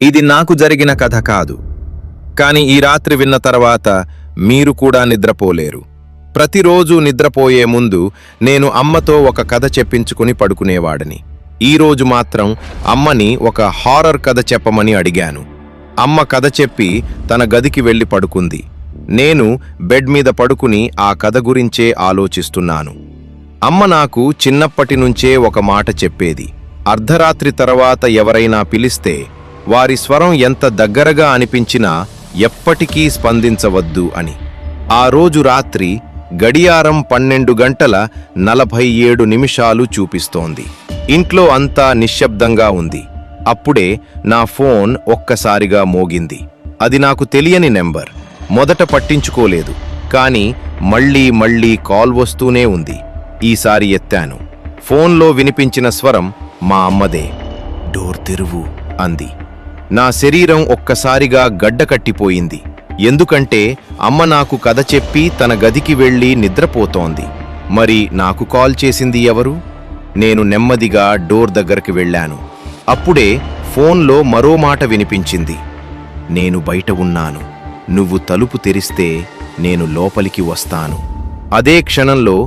ఇది నాకు జరిగిన కథ కాదు, కాని ఈ రాత్రి విన్న తర్వాత మీరు కూడా నిద్రపోలేరు. ప్రతిరోజు నిద్రపోయే ముందు నేను అమ్మతో ఒక కథ చెప్పించుకుని పడుకునేవాడిని. ఈరోజు మాత్రం అమ్మని ఒక హారర్ కథ చెప్పమని అడిగాను. అమ్మ కథ చెప్పి తన గదికి వెళ్లి పడుకుంది. నేను బెడ్ మీద పడుకుని ఆ కథ గురించే ఆలోచిస్తున్నాను. అమ్మ నాకు చిన్నప్పటి నుంచే ఒక మాట చెప్పేది. అర్ధరాత్రి తర్వాత ఎవరైనా పిలిస్తే వారి స్వరం ఎంత దగ్గరగా అనిపించినా ఎప్పటికీ స్పందించవద్దు అని. ఆ రోజు రాత్రి గడియారం 12:47 చూపిస్తోంది. ఇంట్లో అంతా నిశ్శబ్దంగా ఉంది. అప్పుడే నా ఫోన్ ఒక్కసారిగా మోగింది. అది నాకు తెలియని నెంబర్. మొదట పట్టించుకోలేదు, కానీ మళ్ళీ కాల్ వస్తూనే ఉంది. ఈసారి ఎత్తాను. ఫోన్లో వినిపించిన స్వరం మా అమ్మదే. డోర్ తెరువు అంది. నా శరీరం ఒక్కసారిగా గడ్డకట్టిపోయింది. ఎందుకంటే అమ్మ నాకు కథ చెప్పి తన గదికి వెళ్ళి నిద్రపోతోంది. మరి నాకు కాల్ చేసింది ఎవరు? నేను నెమ్మదిగా డోర్ దగ్గరికి వెళ్ళాను. అప్పుడే ఫోన్లో మరో మాట వినిపించింది. నేను బయట ఉన్నాను. నువ్వు తలుపు తెరిస్తే నేను లోపలికి వస్తాను. అదే క్షణంలో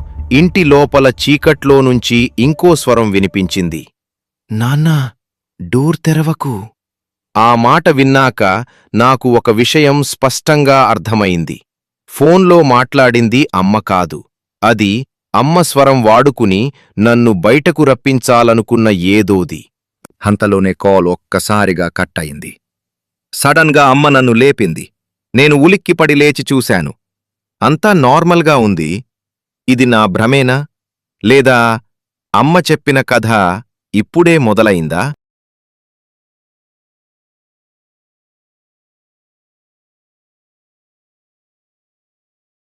ఇంటి లోపల చీకట్లో నుంచి ఇంకో స్వరం వినిపించింది. నాన్నా, డోర్ తెరవకు. ఆ మాట విన్నాక నాకు ఒక విషయం స్పష్టంగా అర్థమైంది. ఫోన్లో మాట్లాడింది అమ్మ కాదు. అది అమ్మ స్వరం వాడుకుని నన్ను బయటకు రప్పించాలనుకున్న ఏదోది. అంతలోనే కాల్ ఒక్కసారిగా కట్ అయింది. సడన్గా అమ్మ నన్ను లేపింది. నేను ఉలిక్కిపడి లేచి చూశాను. అంతా నార్మల్గా ఉంది. ఇది నా భ్రమేనా, లేదా అమ్మ చెప్పిన కథ ఇప్పుడే మొదలైందా?